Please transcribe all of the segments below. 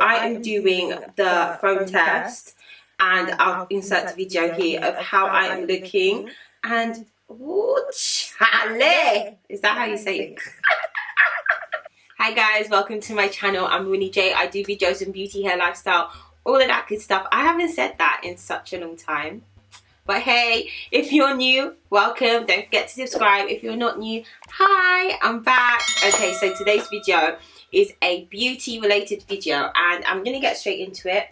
I am doing the phone test, and I'll insert the video here of how I am looking. And oh, chale! Is that how you say it? Hi guys, welcome to my channel. I'm Winnie J. I do videos on beauty, hair, lifestyle, all of that good stuff. I haven't said that in such a long time. But hey, if you're new, welcome. Don't forget to subscribe. If you're not new, hi, I'm back. Okay, so today's video is a beauty related video, and I'm gonna get straight into it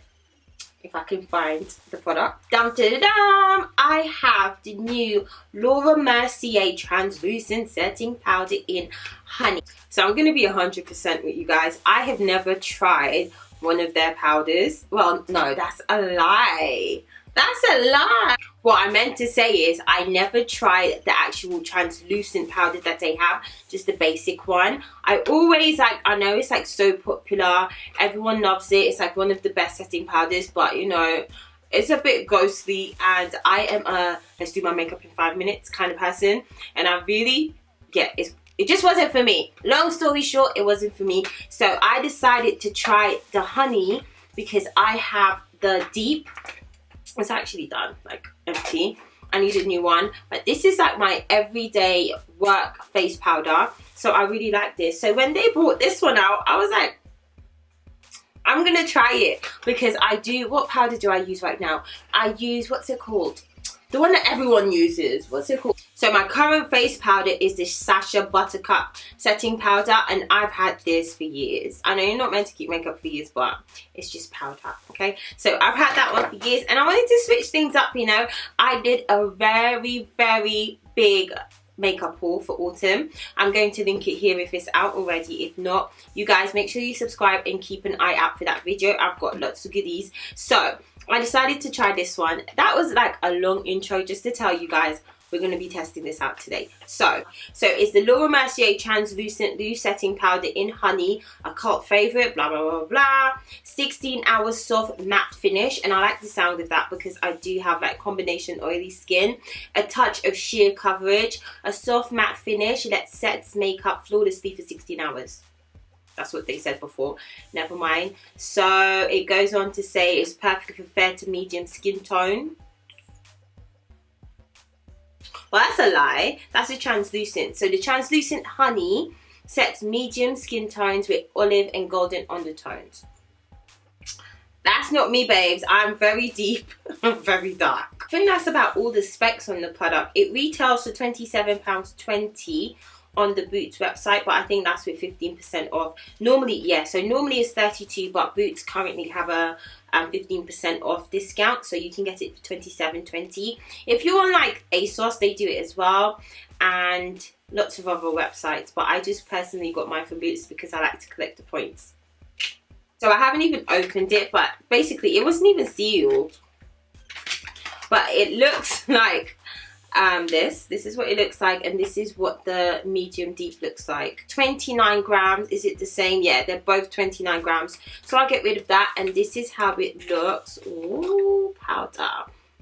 if I can find the product. Dum da da dum! I have the new Laura Mercier translucent setting powder in honey. So I'm gonna be 100% with you guys. I have never tried one of their powders. Well, no, that's a lie. That's a lie. What I meant to say is I never tried the actual translucent powder that they have, just the basic one. I always I know it's like so popular, everyone loves it, it's like one of the best setting powders, but you know, it's a bit ghostly, and I am a let's do my makeup in 5 minutes kind of person, and I really it just wasn't for me. Long story short, it wasn't for me. So I decided to try the honey because I have the deep. It's actually done, like empty. I need a new one, but this is like my everyday work face powder, so I really like this. So when they brought this one out, I was like, I'm gonna try it, because I do. What powder do I use right now? I use, what's it called? The one that everyone uses. What's it called? So my current face powder is this Sacha Buttercup setting powder, and I've had this for years. I know you're not meant to keep makeup for years, but it's just powder, okay? So I've had that one for years, and I wanted to switch things up, you know. I did a very, very big makeup haul for autumn. I'm going to link it here if it's out already. If not, you guys make sure you subscribe and keep an eye out for that video. I've got lots of goodies. So I decided to try this one. That was like a long intro just to tell you guys we're going to be testing this out today. So it's the Laura Mercier translucent loose setting powder in honey, a cult favorite, blah blah blah blah. 16 hours soft matte finish, and I like the sound of that because I do have like combination oily skin. A touch of sheer coverage, a soft matte finish that sets makeup flawlessly for 16 hours. That's what they said before. Never mind. So it goes on to say it's perfect for fair to medium skin tone. Well, that's a lie. That's a translucent. So the translucent honey sets medium skin tones with olive and golden undertones. That's not me, babes. I'm very deep. I'm very dark. I think that's about all the specs on the product. It retails for £27.20 on the Boots website, but I think that's with 15% off. Normally, yeah, so normally it's 32, but Boots currently have a 15% off discount, so you can get it for £27.20. If you're on like ASOS, they do it as well, and lots of other websites, but I just personally got mine from Boots because I like to collect the points. So I haven't even opened it, but basically it wasn't even sealed, but it looks like this is what it looks like, and this is what the medium deep looks like. 29 grams. Is it the same? Yeah, they're both 29 grams, so I'll get rid of that, and this is how it looks. Ooh, powder.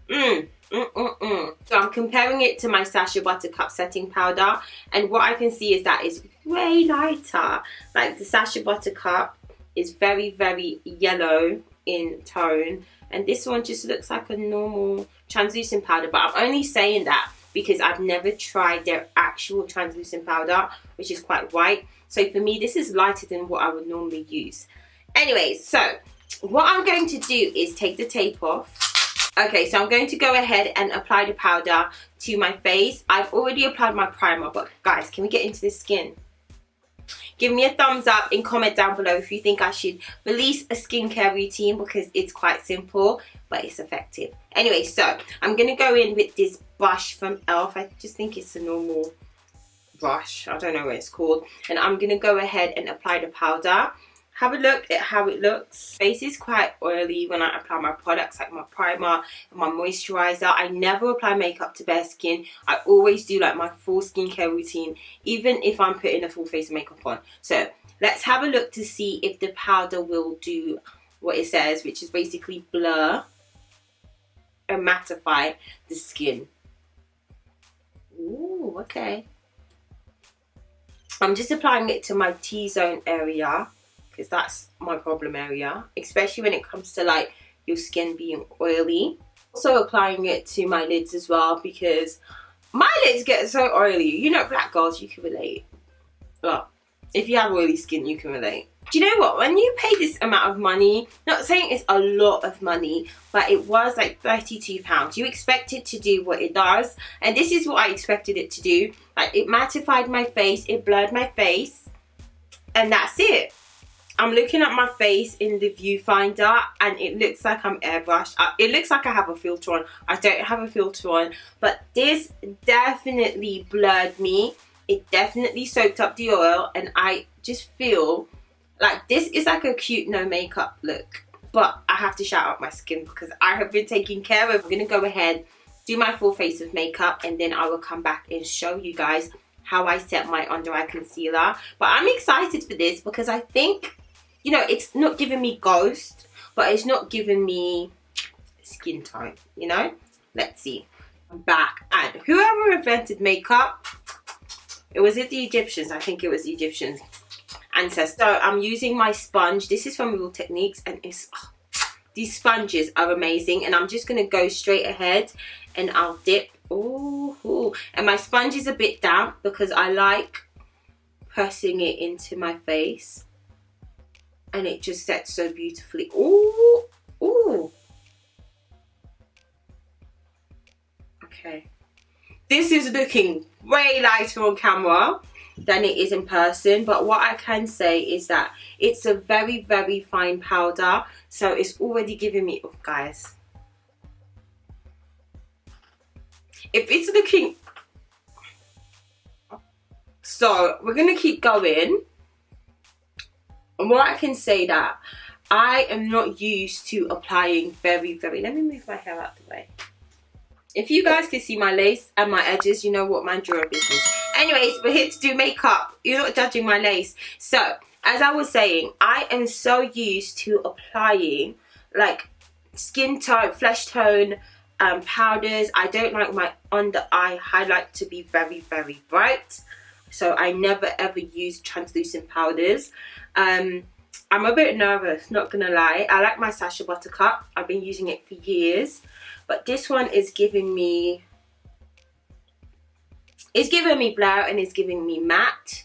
So I'm comparing it to my Sacha Buttercup setting powder, and what I can see is that it's way lighter. Like the Sacha Buttercup is very, very yellow in tone, and this one just looks like a normal translucent powder. But I'm only saying that because I've never tried their actual translucent powder, which is quite white. So for me, this is lighter than what I would normally use. Anyways, so what I'm going to do is take the tape off. Okay, so I'm going to go ahead and apply the powder to my face. I've already applied my primer, but guys, can we get into the skin? Give me a thumbs up and comment down below if you think I should release a skincare routine, because it's quite simple but it's effective. Anyway, so I'm going to go in with this brush from e.l.f. I just think it's a normal brush. I don't know what it's called. And I'm going to go ahead and apply the powder. Have a look at how it looks. Face is quite oily when I apply my products, like my primer and my moisturizer. I never apply makeup to bare skin. I always do like my full skincare routine, even if I'm putting a full face of makeup on. So let's have a look to see if the powder will do what it says, which is basically blur and mattify the skin. Ooh, okay. I'm just applying it to my T-zone area, because that's my problem area, especially when it comes to like your skin being oily. Also applying it to my lids as well, because my lids get so oily. You know, black girls, you can relate. Well, if you have oily skin, you can relate. Do you know what? When you pay this amount of money, not saying it's a lot of money, but it was like £32. You expect it to do what it does. And this is what I expected it to do. Like, it mattified my face, it blurred my face, and that's it. I'm looking at my face in the viewfinder and it looks like I'm airbrushed. It looks like I have a filter on. I don't have a filter on, but this definitely blurred me. It definitely soaked up the oil, and I just feel like this is like a cute no makeup look. But I have to shout out my skin because I have been taking care of. I'm going to go ahead, do my full face of makeup, and then I will come back and show you guys how I set my under eye concealer. But I'm excited for this because I think, you know, it's not giving me ghost, but it's not giving me skin tone, you know? Let's see. I'm back. And whoever invented makeup, was it the Egyptians? I think it was the Egyptians. Ancestor. So I'm using my sponge. This is from Real Techniques, and it's these sponges are amazing. And I'm just going to go straight ahead and I'll dip. Ooh. And my sponge is a bit damp because I like pressing it into my face. And it just sets so beautifully. Ooh. Okay. This is looking way lighter on camera than it is in person. But what I can say is that it's a very, very fine powder. So it's already giving me... Oh, guys. If it's looking... So, we're going to keep going. And what I can say that I am not used to applying very... Let me move my hair out the way. If you guys can see my lace and my edges, you know what, mind your own business. Anyways, we're here to do makeup. You're not judging my lace. So, as I was saying, I am so used to applying like skin tone, flesh tone powders. I don't like my under eye highlight to be very, very bright. So I never ever use translucent powders. I'm a bit nervous, not gonna lie. I like my Sacha Buttercup. I've been using it for years. But this one is giving me... It's giving me blur and it's giving me matte.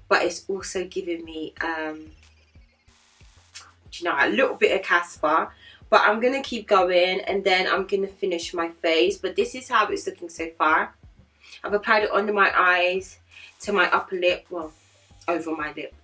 But it's also giving me, you know, a little bit of Casper. But I'm going to keep going and then I'm going to finish my face. But this is how it's looking so far. I've applied it under my eyes, to my upper lip, well, over my lip.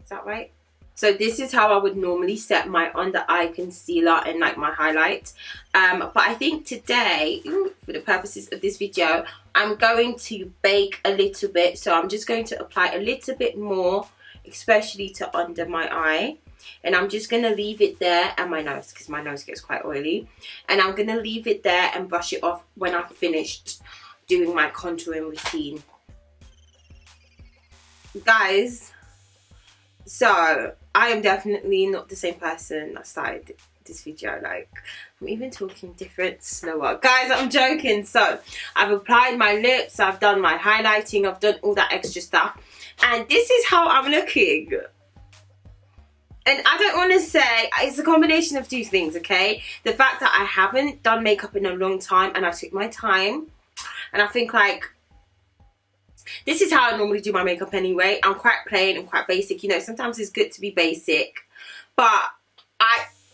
Is that right? So this is how I would normally set my under eye concealer and like my highlight. But I think today, for the purposes of this video, I'm going to bake a little bit. So I'm just going to apply a little bit more, especially to under my eye. And I'm just going to leave it there, and my nose, because my nose gets quite oily. And I'm going to leave it there and brush it off when I've finished doing my contouring routine. Guys, so I am definitely not the same person that started this video. Like, I'm even talking different, slower. Guys, I'm joking. So I've applied my lips, I've done my highlighting, I've done all that extra stuff, and this is how I'm looking. And I don't want to say, it's a combination of two things, okay? The fact that I haven't done makeup in a long time and I took my time, and I think like, this is how I normally do my makeup anyway. I'm quite plain and quite basic. You know, sometimes it's good to be basic. But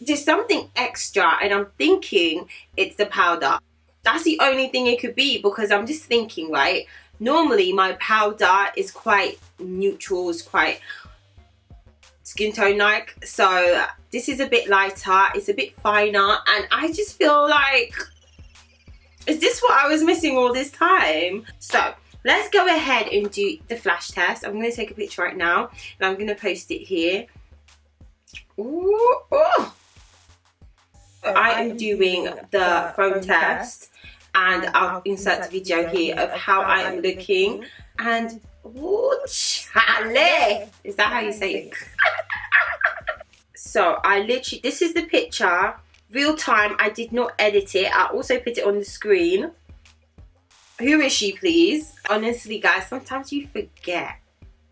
there's something extra, and I'm thinking it's the powder. That's the only thing it could be, because I'm just thinking, right? Normally my powder is quite neutral, it's quite skin tone like. So this is a bit lighter, it's a bit finer, and I just feel like, is this what I was missing all this time? So let's go ahead and do the flash test. I'm going to take a picture right now and I'm going to post it here. Ooh, oh. I am doing the phone test, and I'll insert the video here of how I am looking. And ooh, chale. Is that how you say it? So I literally, this is the picture, real time. I did not edit it. I also put it on the screen. Who is she, please? Honestly, guys, sometimes you forget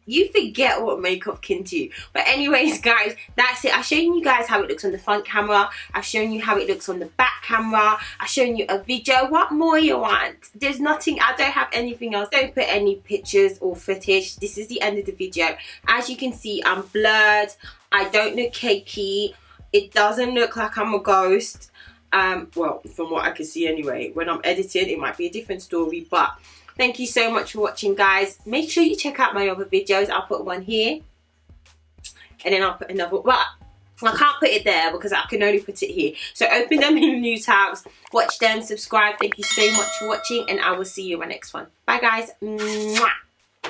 you forget what makeup can do. But anyways, guys, that's it. I've shown you guys how it looks on the front camera. I've shown you how it looks on the back camera. I've shown you a video. What more you want? There's nothing. I don't have anything else. Don't put any pictures or footage. This is the end of the video. As you can see, I'm blurred. I don't look cakey. It doesn't look like I'm a ghost. Well, from what I can see anyway. When I'm editing, it might be a different story, but thank you so much for watching, guys. Make sure you check out my other videos. I'll put one here, and then I'll put another. Well, I can't put it there because I can only put it here. So open them in new tabs, watch them, subscribe. Thank you so much for watching, and I will see you in my next one. Bye, guys. Mwah.